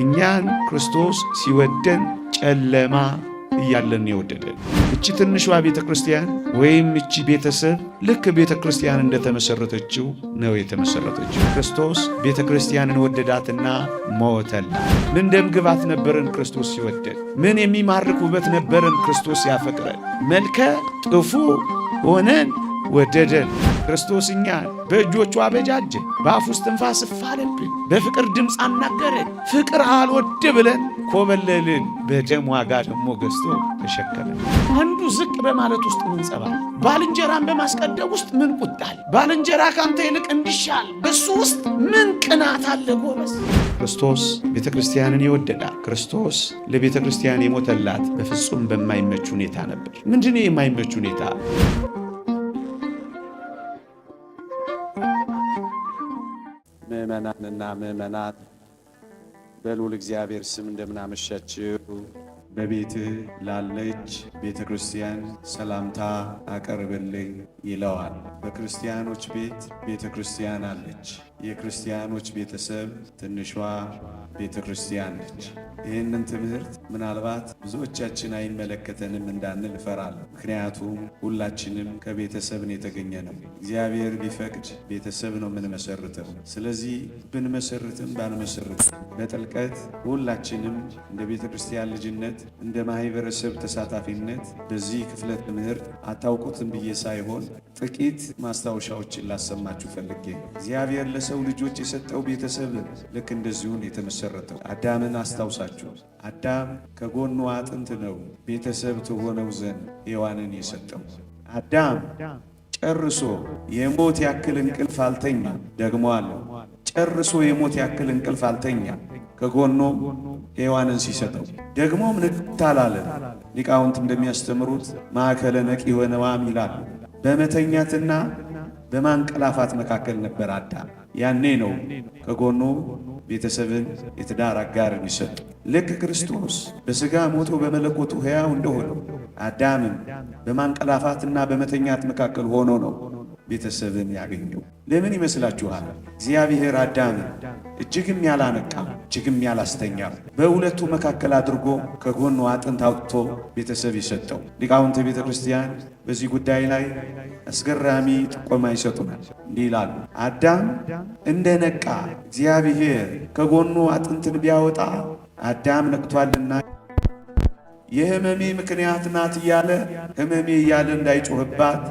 እኛን ክርስቶስ ሲወደን ጨለማ እያለን የወደደን። እቺ ትንሿ ቤተክርስቲያን ወይም እቺ ቤተሰብ ልክ ቤተክርስቲያን እንደተመሰረተችው ነው የተመሰረተችው። ክርስቶስ ቤተክርስቲያንን ወደዳትና ሞተላት። ምን ደም ግባት ነበረን ክርስቶስ ሲወደን። ምን የሚማርክ ውበት ነበረን ክርስቶስ ያፈቅረን። መልከ ጥፉ ሆነን ወደደን። ክርስቶስ እኛን በእጆቹ አበጃጀ፣ በአፉ ውስጥ ትንፋስ እፍ አለብን፣ በፍቅር ድምፅ አናገረን። ፍቅር አልወድ ብለን ኮበለልን፣ በደም ዋጋ ደግሞ ገዝቶ ተሸከመን። አንዱ ዝቅ በማለት ውስጥ ምን ጸባል፣ ባልንጀራን በማስቀደም ውስጥ ምን ቁጣል፣ ባልንጀራ ካንተ ይልቅ እንዲሻል በሱ ውስጥ ምን ቅናት አለ ጎበዝ። ክርስቶስ ቤተ ክርስቲያንን ይወደዳል። ክርስቶስ ለቤተ ክርስቲያን የሞተላት በፍጹም በማይመች ሁኔታ ነበር። ምንድነው የማይመች ሁኔታ? ምእመናንና ምእመናት በልዑል እግዚአብሔር ስም እንደምናመሻችው በቤትህ ላለች ቤተ ክርስቲያን ሰላምታ አቀርብልኝ ይለዋል። በክርስቲያኖች ቤት ቤተ ክርስቲያን አለች። የክርስቲያኖች ቤተሰብ ትንሿ ቤተ ክርስቲያን ነች። ይህንን ትምህርት ምናልባት ብዙዎቻችን አይመለከተንም እንዳንል እፈራለሁ። ምክንያቱም ሁላችንም ከቤተሰብን የተገኘ ነው። እግዚአብሔር ቢፈቅድ ቤተሰብ ነው የምንመሰርተው። ስለዚህ ብንመሰርትም ባንመሰርትም በጥልቀት ሁላችንም እንደ ቤተ ክርስቲያን ልጅነት፣ እንደ ማህበረሰብ ተሳታፊነት በዚህ ክፍለ ትምህርት አታውቁትም ብዬ ሳይሆን ጥቂት ማስታወሻዎችን ላሰማችሁ ፈልጌ። እግዚአብሔር ለሰው ልጆች የሰጠው ቤተሰብ ልክ እንደዚሁን የተመሰረተው አዳምን አስታውሳችሁ። አዳም ከጎኑ አጥንት ነው ቤተሰብ ትሆነው ዘንድ ሔዋንን የሰጠው። አዳም ጨርሶ የሞት ያክል እንቅልፍ አልተኛ። ደግሞ አለው ጨርሶ የሞት ያክል እንቅልፍ አልተኛ ከጎኑ ሔዋንን ሲሰጠው። ደግሞም ንቅት አላለም። ሊቃውንት እንደሚያስተምሩት ማዕከለ ነቂ ወነዋም ይላሉ። በመተኛትና በማንቀላፋት መካከል ነበር አዳም። ያኔ ነው ከጎኑ ቤተሰብን የትዳር አጋርን ይሰጡ። ልክ ክርስቶስ በሥጋ ሞቶ በመለኮቱ ሕያው እንደሆነው አዳምም በማንቀላፋትና በመተኛት መካከል ሆኖ ነው ቤተሰብን ያገኘው። ለምን ይመስላችኋል? እግዚአብሔር አዳምን እጅግም ያላነቃው እጅግም ያላስተኛው በሁለቱ መካከል አድርጎ ከጎኑ አጥንት አውጥቶ ቤተሰብ ይሰጠው። ሊቃውንተ ቤተ ክርስቲያን በዚህ ጉዳይ ላይ አስገራሚ ጥቆማ ይሰጡናል። እንዲህ ይላሉ። አዳም እንደ ነቃ እግዚአብሔር ከጎኑ አጥንትን ቢያወጣ አዳም ነቅቷልና የሕመሜ ምክንያት ናት እያለ ሕመሜ እያለ እንዳይጮህባት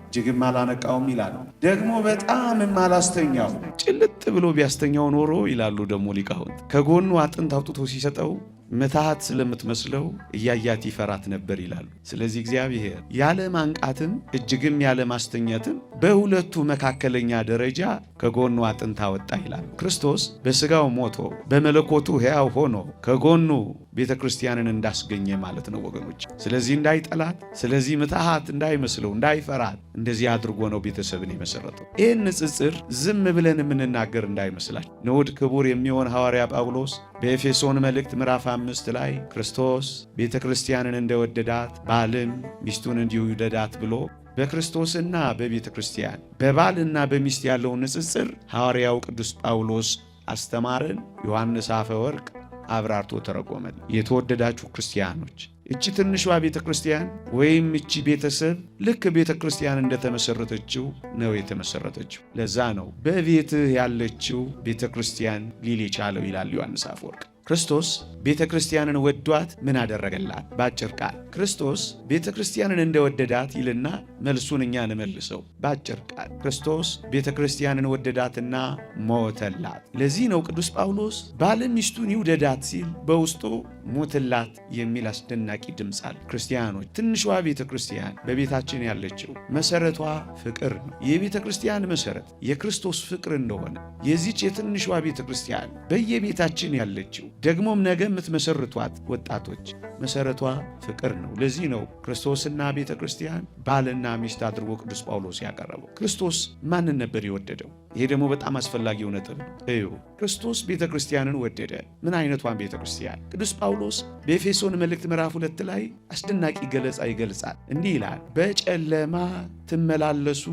እጅግም አላነቃውም ይላሉ። ደግሞ በጣም አላስተኛው። ጭልጥ ብሎ ቢያስተኛው ኖሮ ይላሉ ደግሞ ሊቃውንት ከጎኑ አጥንት አውጥቶ ሲሰጠው ምትሃት ስለምትመስለው እያያት ይፈራት ነበር ይላሉ። ስለዚህ እግዚአብሔር ያለ ማንቃትም እጅግም ያለ ማስተኛትም በሁለቱ መካከለኛ ደረጃ ከጎኑ አጥንት አወጣ ይላል። ክርስቶስ በሥጋው ሞቶ በመለኮቱ ሕያው ሆኖ ከጎኑ ቤተ ክርስቲያንን እንዳስገኘ ማለት ነው ወገኖች። ስለዚህ እንዳይጠላት፣ ስለዚህ ምትሃት እንዳይመስለው፣ እንዳይፈራት እንደዚህ አድርጎ ነው ቤተሰብን የመሰረተው። ይህን ንጽጽር ዝም ብለን የምንናገር እንዳይመስላችሁ። ንዑድ ክቡር የሚሆን ሐዋርያ ጳውሎስ በኤፌሶን መልእክት ምዕራፍ 5 ላይ ክርስቶስ ቤተ ክርስቲያንን እንደወደዳት ባልም ሚስቱን እንዲሁ ይውደዳት ብሎ በክርስቶስና በቤተ ክርስቲያን በባልና በሚስት ያለውን ንጽጽር ሐዋርያው ቅዱስ ጳውሎስ አስተማረን። ዮሐንስ አፈወርቅ አብራርቶ ተረጎመል። የተወደዳችሁ ክርስቲያኖች እቺ ትንሿ ቤተ ክርስቲያን ወይም እቺ ቤተሰብ ልክ ቤተ ክርስቲያን እንደተመሰረተችው ነው የተመሰረተችው። ለዛ ነው በቤትህ ያለችው ቤተ ክርስቲያን ሊል የቻለው ይላል ዮሐንስ አፈወርቅ። ክርስቶስ ቤተ ክርስቲያንን ወዷት ምን አደረገላት? ባጭር ቃል ክርስቶስ ቤተ ክርስቲያንን እንደወደዳት ይልና መልሱን እኛ እንመልሰው። ባጭር ቃል ክርስቶስ ቤተ ክርስቲያንን ወደዳትና ሞተላት። ለዚህ ነው ቅዱስ ጳውሎስ ባልም ሚስቱን ይውደዳት ሲል በውስጡ ሞትላት የሚል አስደናቂ ድምፅ አለ። ክርስቲያኖች ትንሿ ቤተ ክርስቲያን በቤታችን ያለችው መሰረቷ ፍቅር ነው። የቤተ ክርስቲያን መሰረት የክርስቶስ ፍቅር እንደሆነ የዚች የትንሿ ቤተ ክርስቲያን በየቤታችን ያለችው ደግሞም ነገ የምትመሰርቷት ወጣቶች መሰረቷ ፍቅር ነው። ለዚህ ነው ክርስቶስና ቤተ ክርስቲያን ባልና ሚስት አድርጎ ቅዱስ ጳውሎስ ያቀረበው። ክርስቶስ ማንን ነበር የወደደው? ይሄ ደግሞ በጣም አስፈላጊው ነጥብ እዩ። ክርስቶስ ቤተ ክርስቲያንን ወደደ። ምን አይነቷን ቤተ ክርስቲያን? ቅዱስ ጳውሎስ በኤፌሶን መልእክት ምዕራፍ 2 ላይ አስደናቂ ገለጻ ይገልጻል። እንዲህ ይላል፣ በጨለማ ትመላለሱ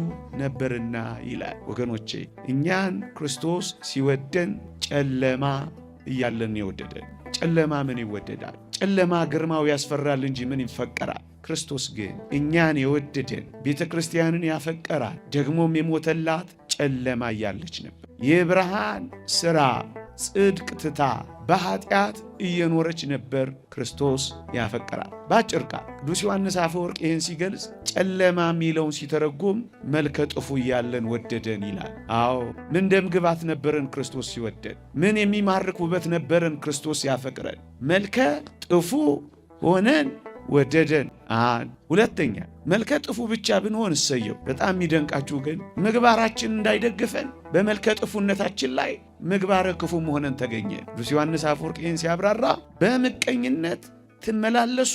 ነበርና ይላል። ወገኖቼ እኛን ክርስቶስ ሲወደን ጨለማ እያለን የወደደን። ጨለማ ምን ይወደዳል? ጨለማ ግርማው ያስፈራል እንጂ ምን ይፈቀራል? ክርስቶስ ግን እኛን የወደደን ቤተ ክርስቲያንን ያፈቀራል፣ ደግሞም የሞተላት ጨለማ እያለች ነበር። የብርሃን ሥራ ጽድቅ ትታ በኃጢአት እየኖረች ነበር ክርስቶስ ያፈቀራል። ባጭር ቃል ቅዱስ ዮሐንስ አፈወርቅ ይህን ሲገልጽ ጨለማ የሚለውን ሲተረጉም መልከ ጥፉ እያለን ወደደን ይላል። አዎ ምን ደም ግባት ነበረን ክርስቶስ ሲወደን፣ ምን የሚማርክ ውበት ነበረን ክርስቶስ ያፈቅረን። መልከ ጥፉ ሆነን ወደደን። ሁለተኛ መልከ ጥፉ ብቻ ብንሆን እሰየው። በጣም የሚደንቃችሁ ግን ምግባራችን እንዳይደግፈን በመልከ ጥፉነታችን ላይ ምግባረ ክፉ መሆነን ተገኘ። ቅዱስ ዮሐንስ አፈወርቅ ይህን ሲያብራራ በምቀኝነት ትመላለሱ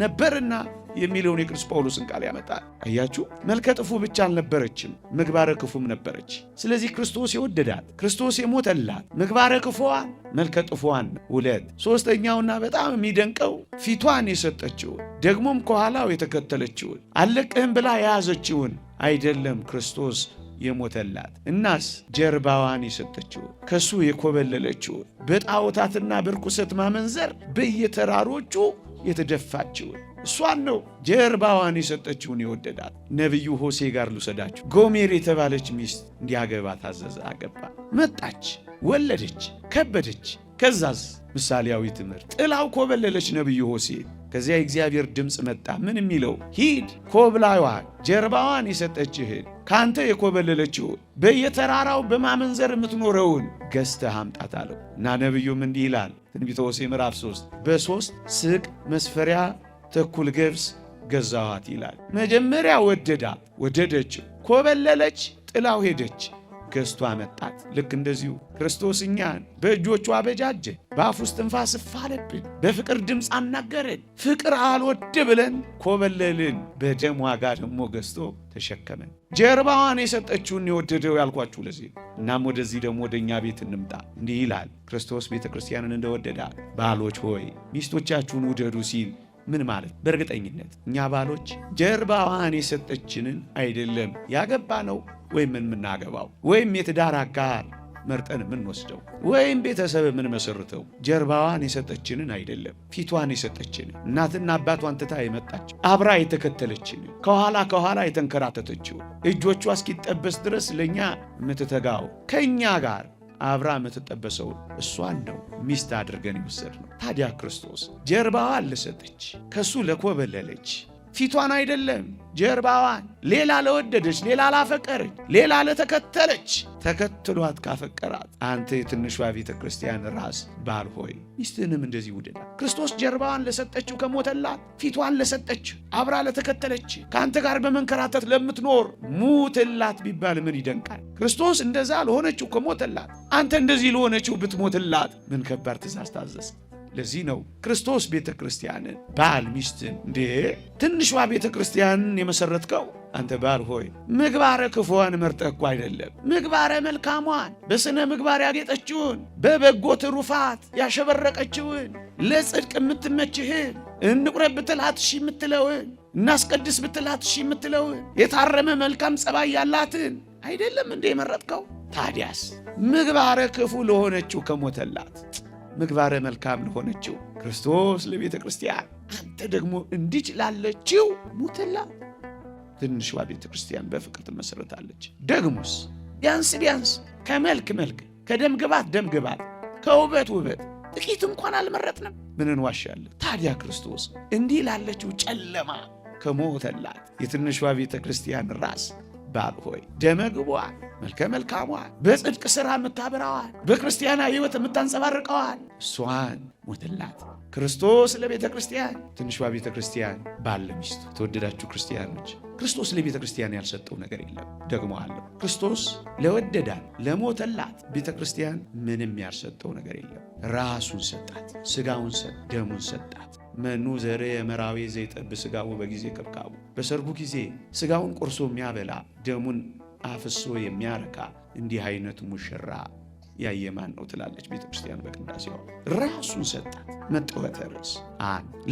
ነበርና የሚለውን የቅዱስ ጳውሎስን ቃል ያመጣል። አያችሁ፣ መልከ ጥፉ ብቻ አልነበረችም፣ ምግባረ ክፉም ነበረች። ስለዚህ ክርስቶስ የወደዳት፣ ክርስቶስ የሞተላት ምግባረ ክፉዋን መልከ ጥፉዋን። ሦስተኛውና በጣም የሚደንቀው ፊቷን የሰጠችውን ደግሞም ከኋላው የተከተለችውን አልለቅህም ብላ የያዘችውን አይደለም ክርስቶስ የሞተላት። እናስ ጀርባዋን የሰጠችውን ከሱ የኮበለለችውን በጣዖታትና በርኩሰት ማመንዘር በየተራሮቹ የተደፋችውን እሷን ነው ጀርባዋን የሰጠችውን የወደዳት። ነቢዩ ሆሴ ጋር ልውሰዳችሁ። ጎሜር የተባለች ሚስት እንዲያገባ ታዘዘ። አገባ። መጣች፣ ወለደች፣ ከበደች። ከዛዝ ምሳሌያዊ ትምህርት ጥላው ኮበለለች ነቢዩ ሆሴ። ከዚያ የእግዚአብሔር ድምፅ መጣ። ምን የሚለው? ሂድ ኮብላዋን ጀርባዋን የሰጠችህን ካንተ የኮበለለችውን በየተራራው በማመንዘር የምትኖረውን ገዝተህ አምጣት አለው እና ነቢዩም እንዲህ ይላል ትንቢተ ሆሴዕ ምዕራፍ 3 በ3 ስቅ መስፈሪያ ተኩል ገብስ ገዛኋት ይላል። መጀመሪያ ወደዳት፣ ወደደችው፣ ኮበለለች፣ ጥላው ሄደች፣ ገዝቶ አመጣት። ልክ እንደዚሁ ክርስቶስ እኛን በእጆቹ አበጃጀ፣ በአፉ ውስጥ ትንፋስ እፍ አለብን፣ በፍቅር ድምፅ አናገረን። ፍቅር አልወድ ብለን ኮበለልን፣ በደም ዋጋ ደግሞ ገዝቶ ተሸከመን። ጀርባዋን የሰጠችውን የወደደው ያልኳችሁ ለዚህ። እናም ወደዚህ ደግሞ ወደ እኛ ቤት እንምጣ። እንዲህ ይላል ክርስቶስ ቤተ ክርስቲያንን እንደወደዳት፣ ባሎች ሆይ ሚስቶቻችሁን ውደዱ ሲል ምን ማለት? በእርግጠኝነት እኛ ባሎች ጀርባዋን የሰጠችንን አይደለም ያገባ ነው ወይም የምናገባው ወይም የትዳር አጋር መርጠን የምንወስደው ወይም ቤተሰብ የምንመሰርተው ጀርባዋን የሰጠችንን አይደለም፣ ፊቷን የሰጠችንን፣ እናትና አባቷን ትታ የመጣችው፣ አብራ የተከተለችንን፣ ከኋላ የተንከራተተችው፣ እጆቿ እስኪጠበስ ድረስ ለእኛ የምትተጋው፣ ከእኛ ጋር አብራ የምትጠበሰውን እሷን ነው ሚስት አድርገን የወሰድነው። ታዲያ ክርስቶስ ጀርባዋን ለሰጠች፣ ከሱ ለኮበለለች፣ ፊቷን አይደለም ጀርባዋን፣ ሌላ ለወደደች፣ ሌላ ላፈቀረች፣ ሌላ ለተከተለች፣ ተከትሏት ካፈቀራት አንተ የትንሿ ቤተ ክርስቲያን ራስ ባል ሆይ ሚስትህንም እንደዚህ ውደዳት። ክርስቶስ ጀርባዋን ለሰጠችው ከሞተላት፣ ፊቷን ለሰጠች፣ አብራ ለተከተለች፣ ከአንተ ጋር በመንከራተት ለምትኖር ሙትላት ቢባል ምን ይደንቃል? ክርስቶስ እንደዛ ለሆነችው ከሞተላት፣ አንተ እንደዚህ ለሆነችው ብትሞትላት ምን ከባድ ትእዛዝ ታዘዝ። ለዚህ ነው ክርስቶስ ቤተ ክርስቲያንን ባል ሚስትን ትንሿ ቤተ ክርስቲያንን የመሰረትከው አንተ ባል ሆይ ምግባረ ክፉዋን መርጠህ እኮ አይደለም፣ ምግባረ መልካሟን በስነ ምግባር ያጌጠችውን በበጎ ትሩፋት ያሸበረቀችውን ለጽድቅ የምትመችህን እንቁረብ ብትላት እሺ የምትለውን እናስቀድስ ብትላት እሺ የምትለውን የታረመ መልካም ጸባይ ያላትን አይደለም እንደ የመረጥከው? ታዲያስ ምግባረ ክፉ ለሆነችው ከሞተላት ምግባረ መልካም ለሆነችው ክርስቶስ ለቤተ ክርስቲያን አንተ ደግሞ እንዲች ላለችው ሙትላት። ትንሿ ቤተ ክርስቲያን በፍቅር ትመሰረታለች። ደግሞስ ቢያንስ ከመልክ ከደም ግባት ደም ግባት ከውበት ውበት ጥቂት እንኳን አልመረጥንም። ምን እንዋሻለን? ታዲያ ክርስቶስ እንዲህ ላለችው ጨለማ ከሞተላት የትንሿ ቤተ ክርስቲያን ራስ ባል ሆይ ደመግቧል፣ መልከ መልካሟል፣ በጽድቅ ሥራ የምታበራዋል፣ በክርስቲያናዊ ሕይወት የምታንጸባርቀዋል እሷን ሞትላት። ክርስቶስ ለቤተ ክርስቲያን ትንሿ ቤተ ክርስቲያን ባል ለሚስቱ። ተወደዳችሁ ክርስቲያኖች ክርስቶስ ለቤተ ክርስቲያን ያልሰጠው ነገር የለም። ደግሞ አለው። ክርስቶስ ለወደዳት ለሞተላት ቤተ ክርስቲያን ምንም ያልሰጠው ነገር የለም። ራሱን ሰጣት፣ ሥጋውን ሰጥ፣ ደሙን ሰጣት። መኑ ዘሬ የመራዊ ዘይጠብ ሥጋው በጊዜ ከብካቡ። በሰርጉ ጊዜ ሥጋውን ቆርሶ የሚያበላ ደሙን አፍሶ የሚያረካ እንዲህ አይነቱ ሙሽራ ያየማን ነው ትላለች ቤተ ክርስቲያን በቅዳሴዋ። ራሱን ሰጣት። መጠወተ ርዕስ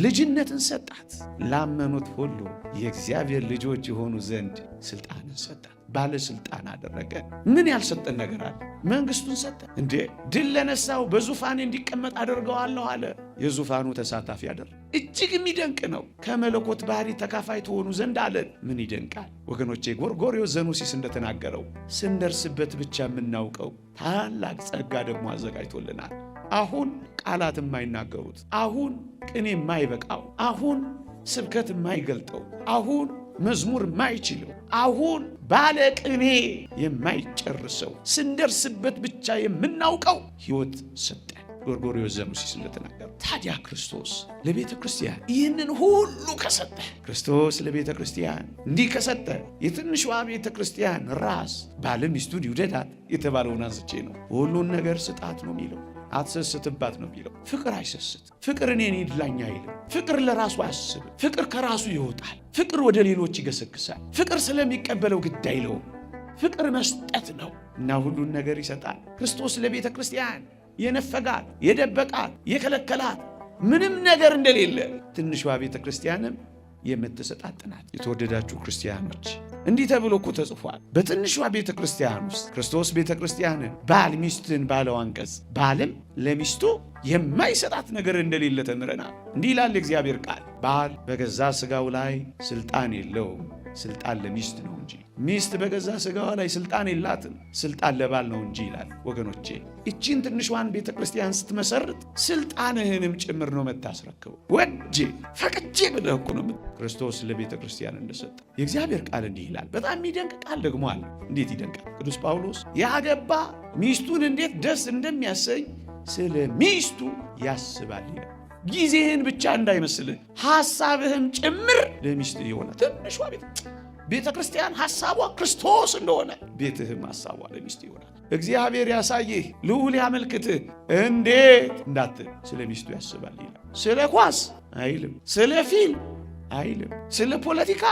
ልጅነትን ሰጣት። ላመኑት ሁሉ የእግዚአብሔር ልጆች የሆኑ ዘንድ ሥልጣንን ሰጣት። ባለስልጣን አደረገ። ምን ያልሰጠን ነገር አለ? መንግስቱን ሰጠ እንዴ! ድል ለነሳው በዙፋን እንዲቀመጥ አደርገዋለሁ አለ። የዙፋኑ ተሳታፊ አደረገ። እጅግ የሚደንቅ ነው። ከመለኮት ባህሪ ተካፋይ ተሆኑ ዘንድ አለን። ምን ይደንቃል ወገኖቼ! ጎርጎርዮስ ዘኑሲስ እንደተናገረው ስንደርስበት ብቻ የምናውቀው ታላቅ ጸጋ ደግሞ አዘጋጅቶልናል። አሁን ቃላት የማይናገሩት፣ አሁን ቅኔ የማይበቃው፣ አሁን ስብከት የማይገልጠው፣ አሁን መዝሙር የማይችለው፣ አሁን ባለ ቅኔ የማይጨርሰው ስንደርስበት ብቻ የምናውቀው ሕይወት ሰጠን። ጎርጎርዮስ ዘኑሲስ እንደተናገረው ታዲያ ክርስቶስ ለቤተ ክርስቲያን ይህንን ሁሉ ከሰጠ፣ ክርስቶስ ለቤተ ክርስቲያን እንዲህ ከሰጠ፣ የትንሿ ቤተ ክርስቲያን ራስ ባለ ሚስቱን ይውደዳት የተባለውን አንስቼ ነው። ሁሉን ነገር ስጣት ነው የሚለው፣ አትሰስትባት ነው የሚለው። ፍቅር አይሰስት። ፍቅር እኔን ይድላኝ አይልም። ፍቅር ለራሱ አያስብም። ፍቅር ከራሱ ይወጣል። ፍቅር ወደ ሌሎች ይገሰግሳል። ፍቅር ስለሚቀበለው ግድ አይለውም። ፍቅር መስጠት ነው እና ሁሉን ነገር ይሰጣል። ክርስቶስ ለቤተ ክርስቲያን የነፈጋት፣ የደበቃት፣ የከለከላት ምንም ነገር እንደሌለ ትንሿ ቤተ ክርስቲያንም የምትሰጣት ናት። የተወደዳችሁ ክርስቲያኖች እንዲህ ተብሎ እኮ ተጽፏል። በትንሿ ቤተ ክርስቲያን ውስጥ ክርስቶስ ቤተ ክርስቲያንን ባል ሚስትን ባለው አንቀጽ ባልም ለሚስቱ የማይሰጣት ነገር እንደሌለ ተምረናል። እንዲህ ይላል የእግዚአብሔር ቃል፣ ባል በገዛ ሥጋው ላይ ስልጣን የለውም፣ ስልጣን ለሚስት ነው እንጂ። ሚስት በገዛ ሥጋዋ ላይ ስልጣን የላትም፣ ስልጣን ለባል ነው እንጂ ይላል። ወገኖቼ እቺን ትንሿን ቤተ ክርስቲያን ስትመሰርት ስልጣንህንም ጭምር ነው መታስረክበው። ወጄ ፈቅጄ ብለህ እኮ ነው ክርስቶስ ለቤተ ክርስቲያን እንደሰጠ የእግዚአብሔር ቃል እንዲህ ይላል። በጣም የሚደንቅ ቃል ደግሞ አለ። እንዴት ይደንቃል! ቅዱስ ጳውሎስ ያገባ ሚስቱን እንዴት ደስ እንደሚያሰኝ ስለ ሚስቱ ያስባል ይላል። ጊዜህን ብቻ እንዳይመስልህ ሐሳብህም ጭምር ለሚስት ይሆናል። ትንሿ ቤተ ክርስቲያን ሐሳቧ ክርስቶስ እንደሆነ ቤትህም ሐሳቧ ለሚስት ይሆናል። እግዚአብሔር ያሳይህ፣ ልዑል ያመልክትህ እንዴት እንዳትል ስለ ሚስቱ ያስባል ይላል። ስለ ኳስ አይልም፣ ስለ ፊልም አይልም፣ ስለ ፖለቲካ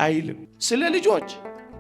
አይልም፣ ስለ ልጆች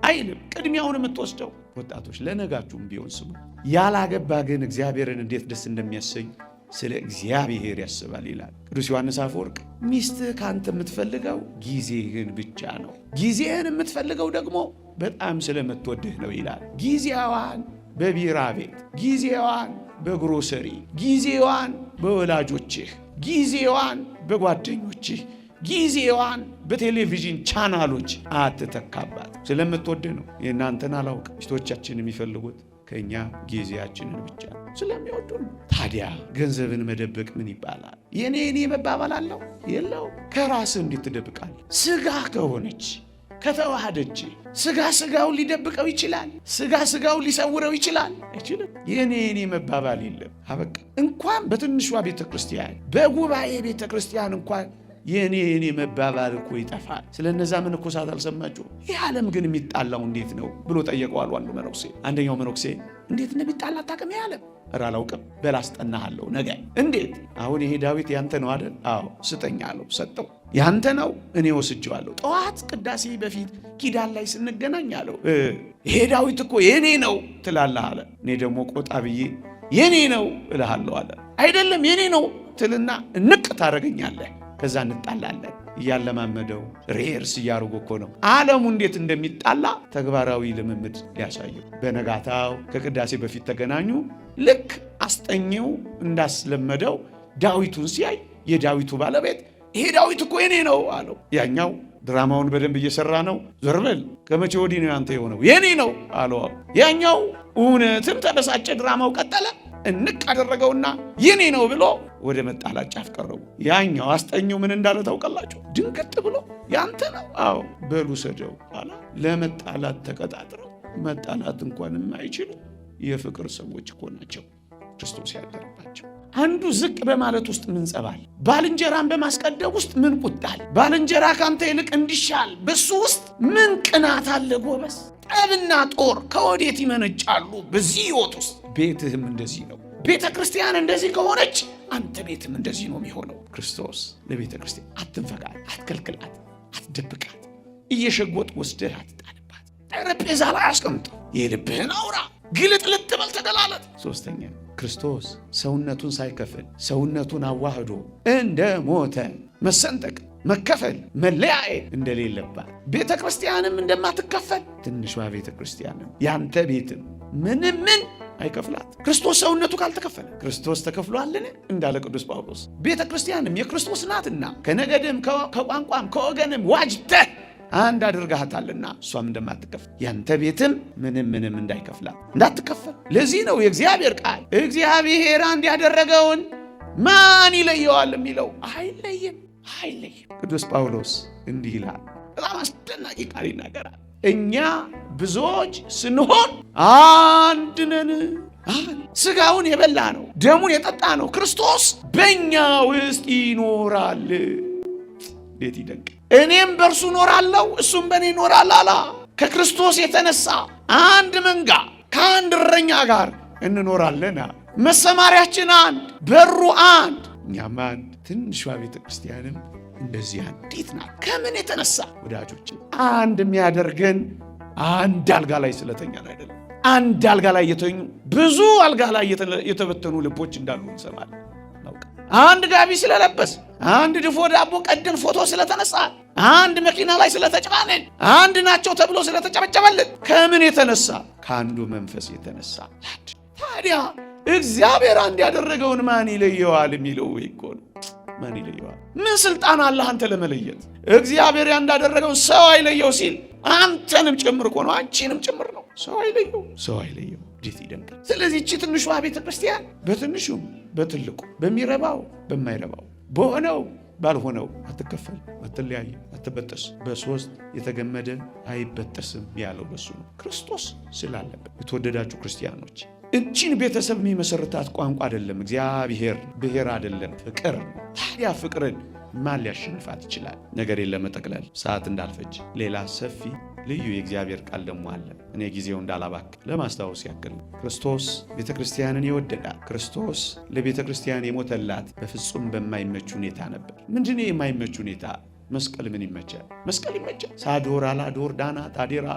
አይልም። ቅድሚያውን የምትወስደው ወጣቶች ለነጋችሁም ቢሆን ስሙ። ያላገባ ግን እግዚአብሔርን እንዴት ደስ እንደሚያሰኝ ስለ እግዚአብሔር ያስባል ይላል ቅዱስ ዮሐንስ አፈወርቅ። ሚስትህ ካንተ የምትፈልገው ጊዜህን ብቻ ነው። ጊዜህን የምትፈልገው ደግሞ በጣም ስለምትወድህ ነው ይላል። ጊዜዋን በቢራ ቤት፣ ጊዜዋን በግሮሰሪ፣ ጊዜዋን በወላጆችህ፣ ጊዜዋን በጓደኞችህ፣ ጊዜዋን በቴሌቪዥን ቻናሎች አትተካባት። ስለምትወድህ ነው። የእናንተን አላውቅ። ሚስቶቻችን የሚፈልጉት ከኛ ጊዜያችንን ብቻ ስለሚወዱ ነው። ታዲያ ገንዘብን መደበቅ ምን ይባላል? የኔ መባባል አለው የለው? ከራስህ እንዴት ትደብቃለህ? ሥጋ ከሆነች ከተዋሃደች ሥጋውን ሊደብቀው ይችላል? ሥጋውን ሊሰውረው ይችላል? አይችልም። የኔ መባባል የለም። አበቃ። እንኳን በትንሿ ቤተ ክርስቲያን በጉባኤ ቤተ ክርስቲያን እንኳን የኔ መባባል እኮ ይጠፋል። ስለ እነዛ መነኮሳት አልሰማችሁ? ይህ ዓለም ግን የሚጣላው እንዴት ነው ብሎ ጠየቀዋል አንዱ መነኩሴ። አንደኛው መነኩሴ እንዴት እንደሚጣላ አታውቅም? ይህ ዓለም አላውቅም። በል አስጠናሃለሁ ነገ። እንዴት? አሁን ይሄ ዳዊት ያንተ ነው አይደል? አዎ ስጠኝ አለው። ሰጠው። ያንተ ነው፣ እኔ ወስጄዋለሁ። ጠዋት ቅዳሴ በፊት ኪዳን ላይ ስንገናኝ አለው ይሄ ዳዊት እኮ የኔ ነው ትላለህ አለ። እኔ ደግሞ ቆጣ ብዬ የኔ ነው እልሃለሁ አለ። አይደለም የኔ ነው ትልና እንቅ ታደርገኛለህ። ከዛ እንጣላለን። እያለማመደው ሬርስ እያርጎ እኮ ነው ዓለሙ እንዴት እንደሚጣላ ተግባራዊ ልምምድ ሊያሳየው። በነጋታው ከቅዳሴ በፊት ተገናኙ። ልክ አስጠኘው እንዳስለመደው ዳዊቱን ሲያይ የዳዊቱ ባለቤት ይሄ ዳዊት እኮ የኔ ነው አለው። ያኛው ድራማውን በደንብ እየሰራ ነው። ዞር በል ከመቼ ወዲህ ነው ያንተ የሆነው? የኔ ነው አለው። ያኛው እውነትም ተበሳጨ። ድራማው ቀጠለ። እንቅ አደረገውና የኔ ነው ብሎ ወደ መጣላት ጫፍ ቀረቡ። ያኛው አስጠኘው ምን እንዳለ ታውቃላችሁ? ድንገት ብሎ ያንተ ነው? አዎ በሉ ሰደው አላ። ለመጣላት ተቀጣጥረው መጣላት እንኳን የማይችሉ የፍቅር ሰዎች እኮ ናቸው ክርስቶስ ያደረባቸው። አንዱ ዝቅ በማለት ውስጥ ምን ጸባል፣ ባልንጀራን በማስቀደም ውስጥ ምን ቁጣል፣ ባልንጀራ ካንተ ይልቅ እንዲሻል በሱ ውስጥ ምን ቅናት አለ ጎበስ። ጠብና ጦር ከወዴት ይመነጫሉ በዚህ ሕይወት ውስጥ? ቤትህም እንደዚህ ነው። ቤተ ክርስቲያን እንደዚህ ከሆነች አንተ ቤትም እንደዚህ ነው የሚሆነው። ክርስቶስ ለቤተ ክርስቲያን አትንፈጋት፣ አትከልክላት፣ አትደብቃት፣ እየሸጎጥ ወስደህ አትጣልባት። ጠረጴዛ ላይ አስቀምጠው፣ የልብህን አውራ፣ ግልጥልጥ በል፣ ተገላለጥ። ሶስተኛ ክርስቶስ ሰውነቱን ሳይከፍል ሰውነቱን አዋህዶ እንደ ሞተ መሰንጠቅ መከፈል መለያየት እንደሌለባት ቤተ ክርስቲያንም እንደማትከፈል ትንሿ ቤተ ክርስቲያንም ያንተ ቤትም ምንም አይከፍላት። ክርስቶስ ሰውነቱ ካልተከፈለ ክርስቶስ ተከፍሏልን እንዳለ ቅዱስ ጳውሎስ ቤተ ክርስቲያንም የክርስቶስ ናትና ከነገድም ከቋንቋም ከወገንም ዋጅተህ አንድ አድርጋታልና እሷም እንደማትከፈል ያንተ ቤትም ምንም እንዳይከፍላት እንዳትከፈል። ለዚህ ነው የእግዚአብሔር ቃል እግዚአብሔር አንድ ያደረገውን ማን ይለየዋል የሚለው አይለይም። ቅዱስ ጳውሎስ እንዲህ ይላል፣ በጣም አስደናቂ ቃል ይናገራል። እኛ ብዙዎች ስንሆን አንድ ነን። ስጋውን የበላ ነው ደሙን የጠጣ ነው ክርስቶስ በእኛ ውስጥ ይኖራል። እንዴት ይደንቅ! እኔም በእርሱ እኖራለሁ እሱም በእኔ ይኖራል አላ። ከክርስቶስ የተነሳ አንድ መንጋ ከአንድ እረኛ ጋር እንኖራለን። መሰማሪያችን አንድ፣ በሩ አንድ፣ እኛም አንድ። ትንሿ ቤተ ክርስቲያንም እንደዚህ አንዲት ናት። ከምን የተነሳ ወዳጆች? አንድ የሚያደርገን አንድ አልጋ ላይ ስለተኛን አይደለም። አንድ አልጋ ላይ የተኙ ብዙ አልጋ ላይ የተበተኑ ልቦች እንዳሉ እንሰማለን። አንድ ጋቢ ስለለበስ፣ አንድ ድፎ ዳቦ ቀድን ፎቶ ስለተነሳ፣ አንድ መኪና ላይ ስለተጫነን፣ አንድ ናቸው ተብሎ ስለተጨበጨበልን ከምን የተነሳ? ከአንዱ መንፈስ የተነሳ። ታዲያ እግዚአብሔር አንድ ያደረገውን ማን ይለየዋል የሚለው እኮ ነው። ማን ይለየዋል? ምን ስልጣን አለህ አንተ ለመለየት? እግዚአብሔር እንዳደረገውን ሰው አይለየው ሲል አንተንም ጭምር እኮ ነው፣ አንቺንም ጭምር ነው። ሰው አይለየው። እንዴት ይደንቃል! ስለዚህ እቺ ትንሿ ቤተ ክርስቲያን በትንሹም በትልቁ በሚረባው በማይረባው በሆነው ባልሆነው አትከፈል፣ አትለያይ፣ አትበጠስ። በሶስት የተገመደ አይበጠስም ያለው በሱ ነው፣ ክርስቶስ ስላለበት። የተወደዳችሁ ክርስቲያኖች እቺን ቤተሰብ የሚመሰርታት ቋንቋ አይደለም እግዚአብሔር፣ ብሔር አይደለም፣ ፍቅር። ታዲያ ፍቅርን ማን ሊያሸንፋት ይችላል? ነገሬን ለመጠቅለል ሰዓት እንዳልፈጅ ሌላ ሰፊ ልዩ የእግዚአብሔር ቃል ደግሞ አለ። እኔ ጊዜው እንዳላባክ ለማስታወስ ያክል ክርስቶስ ቤተ ክርስቲያንን ይወደዳል። ክርስቶስ ለቤተ ክርስቲያን የሞተላት በፍጹም በማይመች ሁኔታ ነበር። ምንድነው የማይመች ሁኔታ? መስቀል ምን ይመቻል? መስቀል ይመቻል። ሳዶር፣ አላዶር፣ ዳና፣ ታዴራ፣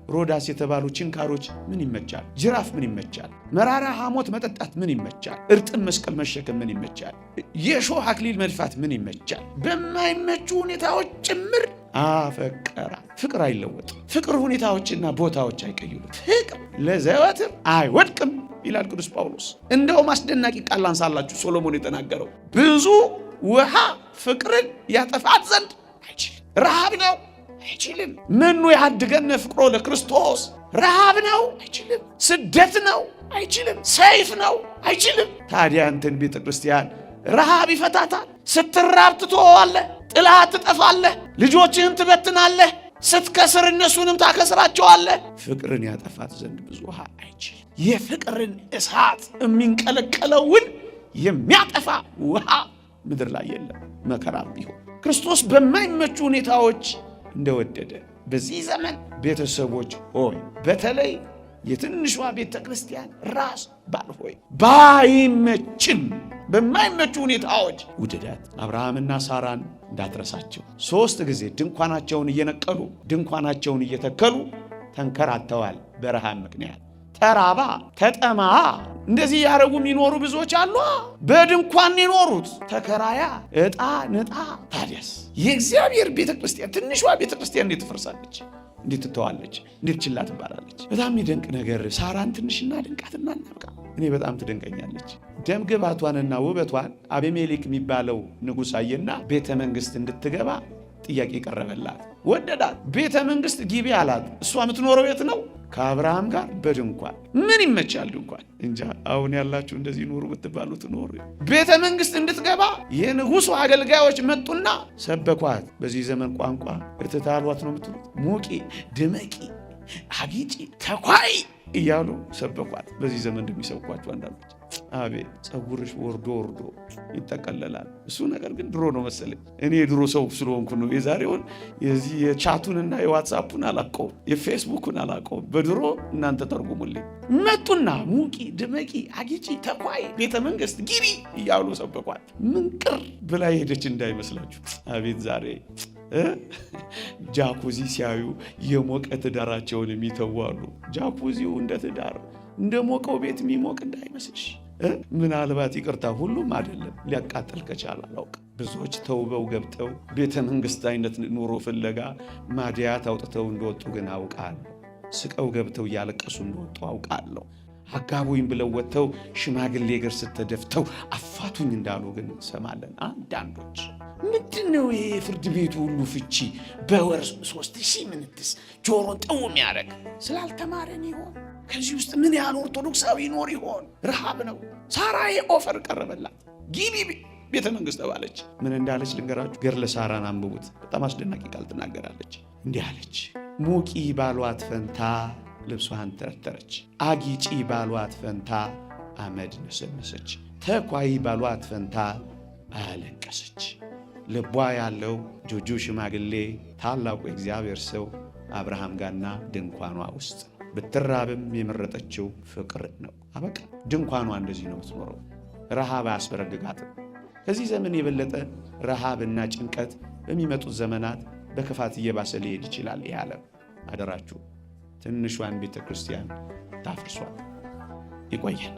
ሮዳስ የተባሉ ችንካሮች ምን ይመቻል? ጅራፍ ምን ይመቻል? መራራ ሐሞት መጠጣት ምን ይመቻል? እርጥብ መስቀል መሸከም ምን ይመቻል? የሾህ አክሊል መድፋት ምን ይመቻል? በማይመቹ ሁኔታዎች ጭምር አፈቀራ። ፍቅር አይለወጥም። ፍቅር ሁኔታዎችና ቦታዎች አይቀይሩት። ፍቅር ለዘወትር አይወድቅም ይላል ቅዱስ ጳውሎስ። እንደውም አስደናቂ ቃል ላንሳላችሁ። ሶሎሞን የተናገረው ብዙ ውሃ ፍቅርን ያጠፋት ዘንድ አይችልም። ረሃብ ነው አይችልም። ምኑ ያድገን ፍቅሮ ለክርስቶስ? ረሃብ ነው አይችልም። ስደት ነው አይችልም። ሰይፍ ነው አይችልም። ታዲያ አንተን ቤተ ክርስቲያን ረሃብ ይፈታታል። ስትራብ ትተዋለህ፣ ጥላት ትጠፋለህ፣ ልጆችህን ትበትናለህ፣ ስትከስር እነሱንም ታከስራቸዋለህ። ፍቅርን ያጠፋት ዘንድ ብዙ ውሃ አይችልም። የፍቅርን እሳት የሚንቀለቀለውን የሚያጠፋ ውሃ ምድር ላይ የለም። መከራም ቢሆን ክርስቶስ በማይመቹ ሁኔታዎች እንደወደደ በዚህ ዘመን ቤተሰቦች ሆይ፣ በተለይ የትንሿ ቤተ ክርስቲያን ራስ ባል ሆይ፣ ባይመችም በማይመቹ ሁኔታዎች ውደዳት። አብርሃምና ሳራን እንዳትረሳቸው። 3 ጊዜ ድንኳናቸውን እየነቀሉ ድንኳናቸውን እየተከሉ ተንከራተዋል። በረሃብ ምክንያት ተራባ፣ ተጠማ። እንደዚህ ያደረጉ የሚኖሩ ብዙዎች አሉ። በድንኳን የኖሩት ተከራያ፣ ዕጣ ንጣ። ታዲያስ የእግዚአብሔር ቤተ ክርስቲያን ትንሿ ቤተ ክርስቲያን እንዴት ትፈርሳለች? እንዴት ትተዋለች? እንዴት ችላ ትባላለች? በጣም የሚደንቅ ነገር። ሳራን ትንሽና ድንቃትና እናብቃ። እኔ በጣም ትደንቀኛለች። ደም ግባቷንና ውበቷን አቤሜሌክ የሚባለው ንጉሥ አየና ቤተ መንግሥት እንድትገባ ጥያቄ ቀረበላት። ወደዳት። ቤተ መንግሥት ግቢ አላት። እሷ የምትኖረው የት ነው? ከአብርሃም ጋር በድንኳን። ምን ይመቻል ድንኳን? እንጃ። አሁን ያላችሁ እንደዚህ ኑሩ ብትባሉ ትኖሩ። ቤተ መንግሥት እንድትገባ የንጉሡ አገልጋዮች መጡና ሰበኳት። በዚህ ዘመን ቋንቋ እርትታሏት ነው የምትሉት። ሙቂ፣ ድመቂ፣ አጊጪ፣ ተኳይ እያሉ ሰበኳት። በዚህ ዘመን እንደሚሰብኳቸው አንዳንዶች። አቤት ፀጉርሽ ወርዶ ይጠቀለላል። እሱ ነገር ግን ድሮ ነው መሰለኝ። እኔ የድሮ ሰው ስለሆንኩ ነው። የዛሬውን የዚህ የቻቱንና የዋትሳፑን አላውቀውም፣ የፌስቡኩን አላውቀውም። በድሮ እናንተ ተርጉሙልኝ። መጡና ሙቂ፣ ድመቂ፣ አጊጪ፣ ተኳይ፣ ቤተ መንግሥት ግቢ እያሉ ሰበኳት። ምንቅር ብላ ሄደች እንዳይመስላችሁ። አቤት ዛሬ ጃኩዚ ሲያዩ የሞቀ ትዳራቸውን የሚተዋሉ። ጃኩዚው እንደ ትዳር እንደ ሞቀው ቤት የሚሞቅ እንዳይመስልሽ። ምናልባት ይቅርታ ሁሉም አይደለም ሊያቃጥል ከቻለ አላውቅም። ብዙዎች ተውበው ገብተው ቤተ መንግሥት አይነት ኑሮ ፍለጋ ማዲያት አውጥተው እንደወጡ ግን አውቃለሁ። ስቀው ገብተው እያለቀሱ እንደወጡ አውቃለሁ። አጋቡኝ ብለው ወጥተው ሽማግሌ እግር ስተደፍተው አፋቱኝ እንዳሉ ግን እንሰማለን። አንዳንዶች ምንድነው ይሄ ፍርድ ቤቱ ሁሉ ፍቺ በወር 3000 ምንትስ ጆሮን ጥው የሚያደርግ ስላልተማረን ይሆን? ከዚህ ውስጥ ምን ያህል ኦርቶዶክሳዊ ይኖር ይሆን? ረሃብ ነው። ሳራዬ ኦፈር ቀረበላት፣ ግቢ ቤተ መንግሥት ተባለች። ምን እንዳለች ልንገራችሁ። ገድለ ሳራን አንብቡት። በጣም አስደናቂ ቃል ትናገራለች። እንዲህ አለች፣ ሙቂ ባሏት ፈንታ ልብሷን ተረተረች፣ አጊጪ ባሏት ፈንታ አመድ ነሰነሰች፣ ተኳይ ባሏት ፈንታ አለቀሰች። ልቧ ያለው ጆጆ ሽማግሌ ታላቁ የእግዚአብሔር ሰው አብርሃም ጋርና ድንኳኗ ውስጥ ነው። ብትራብም የመረጠችው ፍቅር ነው። አበቃ። ድንኳኗ እንደዚህ ነው የምትኖረው። ረሃብ አያስበረግጋትም። ከዚህ ዘመን የበለጠ ረሃብና ጭንቀት በሚመጡት ዘመናት በክፋት እየባሰ ሊሄድ ይችላል። ይህ ዓለም አደራችሁ ትንሿን ቤተ ክርስቲያን ታፍርሷል። ይቆየን።